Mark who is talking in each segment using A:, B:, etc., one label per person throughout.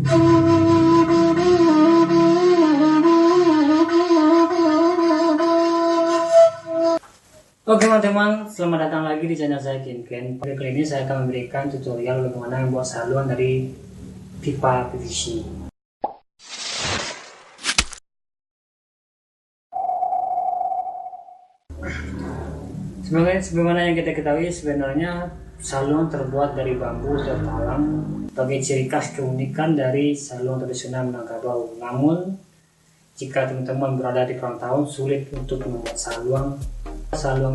A: Oke teman-teman, selamat datang lagi di channel saya Ken. Pada kali ini saya akan memberikan tutorial bagaimana membuat saluran dari pipa PVC. Sebagaimana yang kita ketahui, sebenarnya saluran terbuat dari bambu atau talang sebagai ciri khas keunikan dari saluran tradisional Minangkabau. Namun, jika teman-teman berada di perantauan sulit untuk membuat saluang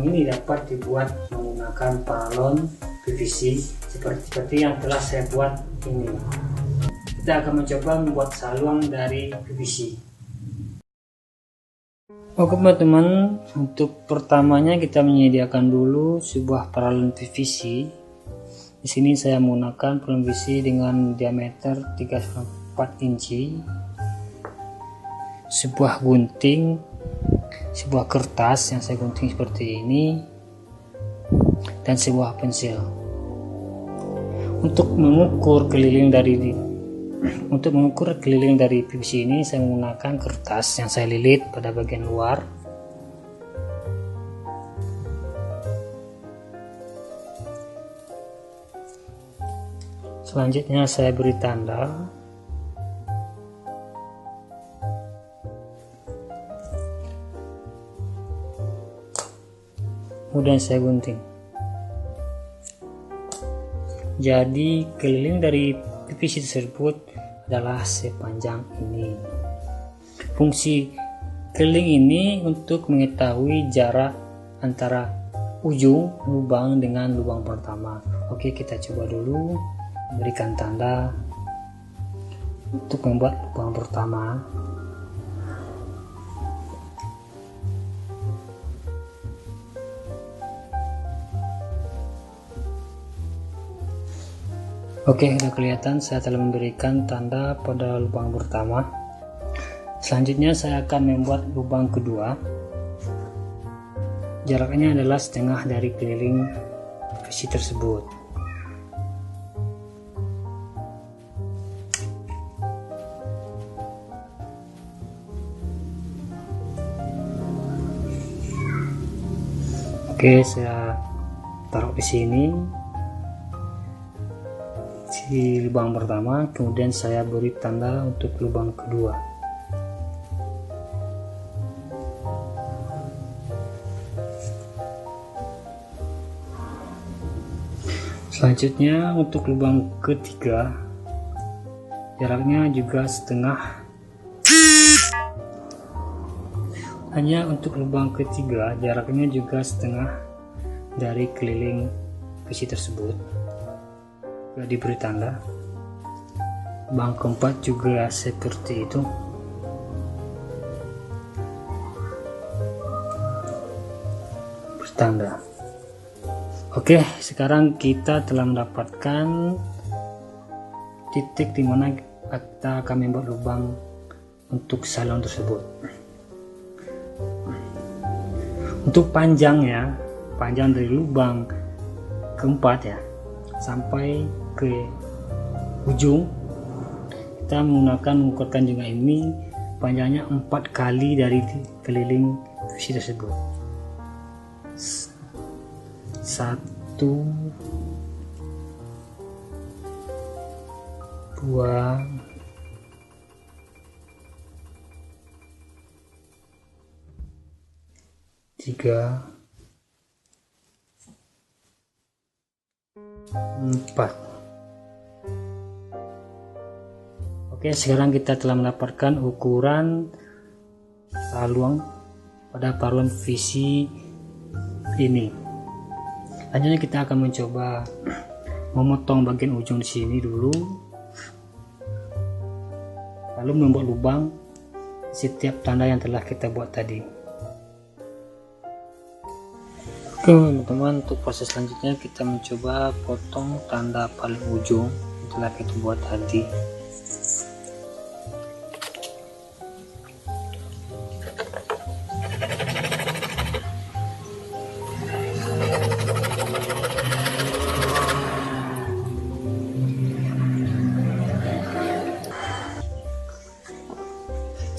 A: ini dapat dibuat menggunakan paralon PVC seperti yang telah saya buat ini. Kita akan mencoba membuat saluang dari PVC. Oke teman-teman, untuk pertamanya kita menyediakan dulu sebuah paralon PVC. Di sini saya menggunakan paralon PVC dengan diameter 3,4 inci, sebuah gunting, sebuah kertas yang saya gunting seperti ini, dan sebuah pensil. Untuk mengukur keliling dari PVC ini, saya menggunakan kertas yang saya lilit pada bagian luar. Selanjutnya saya beri tanda. Kemudian saya gunting. Jadi keliling dari PVC tersebut adalah sepanjang ini. Fungsi keliling ini untuk mengetahui jarak antara ujung lubang dengan lubang pertama. Oke, kita coba dulu berikan tanda untuk membuat lubang pertama. Oke, sudah kelihatan saya telah memberikan tanda pada lubang pertama. Selanjutnya saya akan membuat lubang kedua. Jaraknya adalah setengah dari keliling PVC tersebut. Oke, saya taruh di sini di lubang pertama, kemudian saya beri tanda untuk lubang kedua. Selanjutnya untuk lubang ketiga, jaraknya juga setengah. Hanya untuk lubang ketiga, jaraknya juga setengah dari keliling PVC tersebut. Sudah diberi tanda. Lubang keempat juga seperti itu. Bertanda. Oke, sekarang kita telah mendapatkan titik di mana kita akan membuat lubang untuk saluran tersebut. Untuk panjangnya, panjang dari lubang keempat ya sampai ke ujung, kita mengukurkan juga ini panjangnya 4 kali dari keliling PVC tersebut. 1, 2, 3, 4. Oke, sekarang kita telah mendapatkan ukuran saluang pada paralon PVC ini. Selanjutnya kita akan mencoba memotong bagian ujung di sini dulu, lalu membuat lubang setiap tanda yang telah kita buat tadi. Oke teman-teman, untuk proses selanjutnya kita mencoba potong tanda paling ujung yang telah kita buat tadi.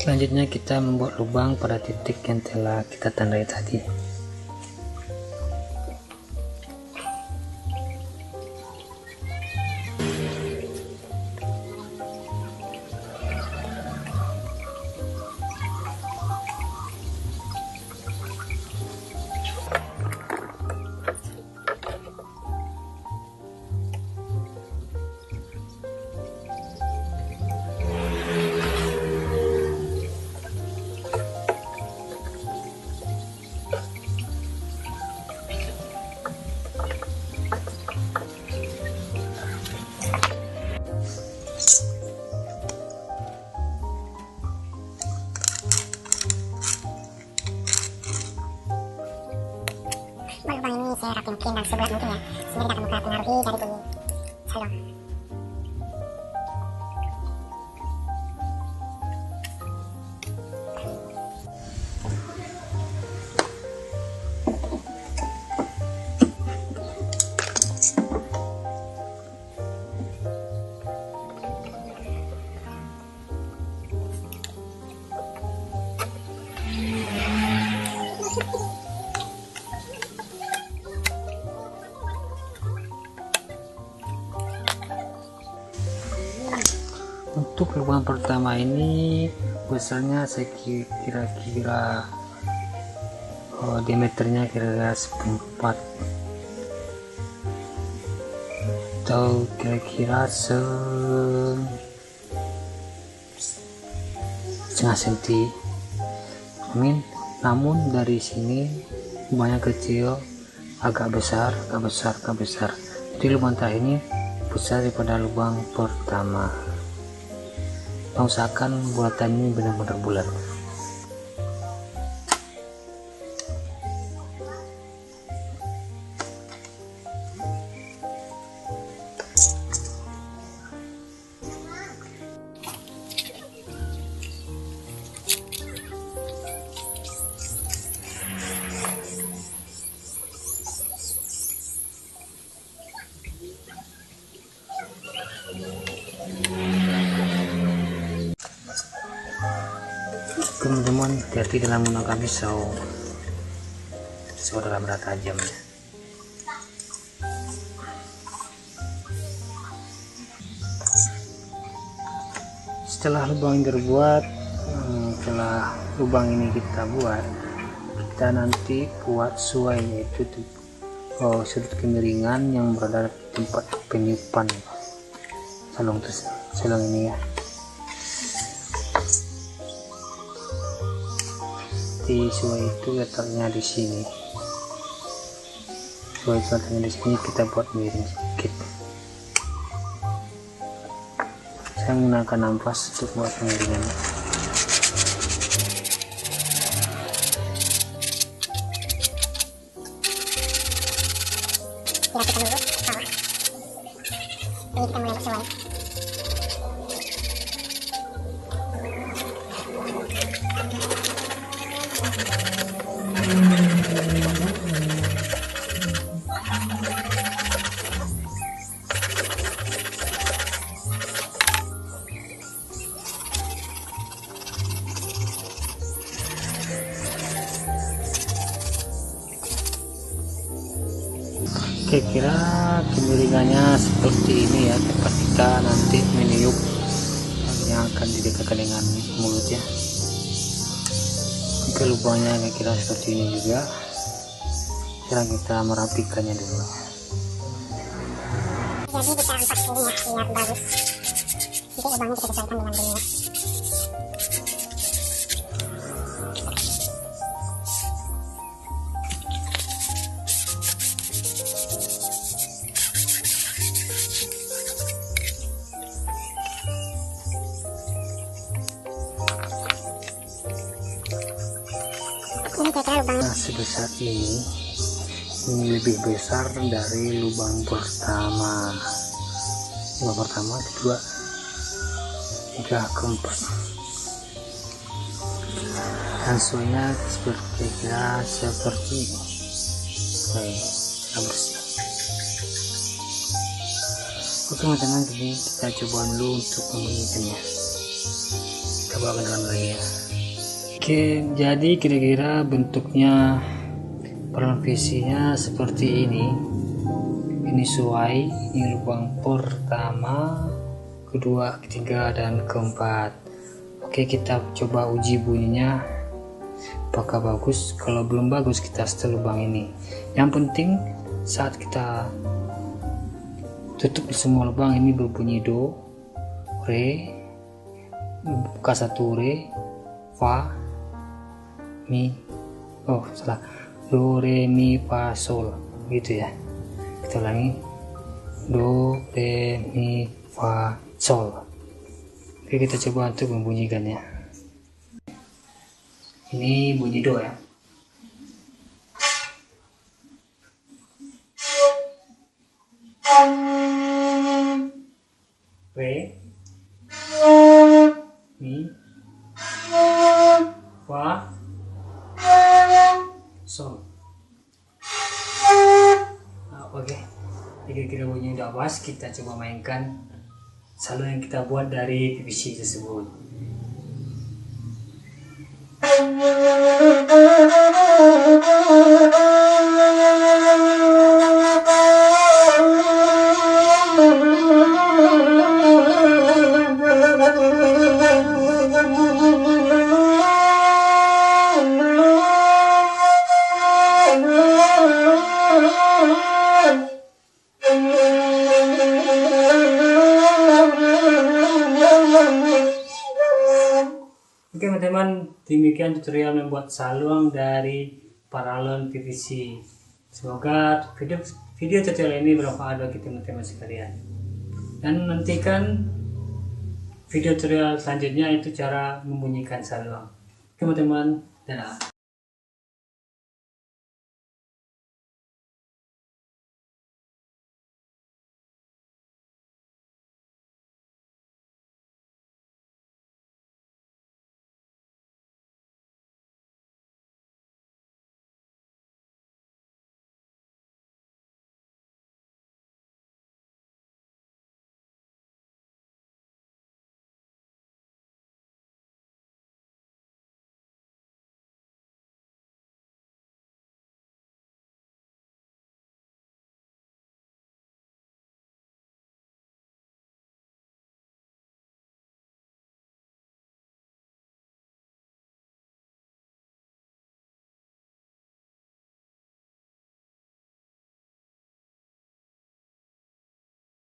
A: Selanjutnya kita membuat lubang pada titik yang telah kita tandai tadi.
B: Lubang ini serapi mungkin dan seberat mungkin ya, sehingga tidak mempengaruhi dari bunyi salon.
A: Untuk lubang pertama ini besarnya saya kira-kira diameternya kira-kira 1/4 atau kira-kira setengah senti. Namun dari sini lubangnya kecil, agak besar. Jadi lubang terakhir ini besar daripada lubang pertama. Usahakan buatan ini benar-benar bulat. Teman-teman, hati-hati dalam menggunakan pisau dalam berat tajam. Setelah lubang ini terbuat, setelah lubang ini kita buat, kita nanti buat suai, yaitu sudut kemiringan yang berada di tempat peniupan salong ini ya. Di suai itu letaknya di sini. Suai itu letaknya di sini, kita buat miring sedikit. Saya menggunakan ampas untuk buat pemiringan.
B: Dilakukan dulu bawah. Ini kita mulai bersuai.
A: Kira-kira kemiringannya seperti ini ya, tempat kita nanti meniup yang akan didekatkan dengan mulutnya. Jika lubangnya kira-kira seperti ini juga, sekarang kita merapikannya dulu.
B: Jadi kita ampas ini ya, biar bagus. Jadi lubangnya kita sesuaikan dengan bunyinya.
A: Nah, sebesar ini lebih besar dari lubang pertama. Lubang pertama, kedua, tiga, keempat. Dan suainya seperti ini. Bersih. Oke teman-teman, jadi kita coba dulu untuk membunyikannya. Kita bawa ke dalam lagi ya. Oke, jadi kira-kira bentuknya peralan PVC-nya seperti ini. Ini sesuai, ini lubang pertama, kedua, ketiga, dan keempat. Oke, kita coba uji bunyinya apakah bagus. Kalau belum bagus kita setel lubang ini. Yang penting saat kita tutup semua lubang ini berbunyi do, re, buka satu re, fa, mi, oh salah, do, re, mi, fa, sol, gitu ya. Kita ulangi, do, re, mi, fa, sol. Oke, kita coba untuk membunyikannya. Ini bunyi do ya. Re, mi, fa, sol. Oke, kira-kira bunyi udah pas. Kita coba mainkan saluran yang kita buat dari PVC tersebut. Oke teman-teman, demikian tutorial membuat saluang dari paralon PVC. Semoga video tutorial ini bermanfaat bagi teman-teman sekalian. Dan nantikan video tutorial selanjutnya, itu cara membunyikan saluang. Oke teman-teman, dadah.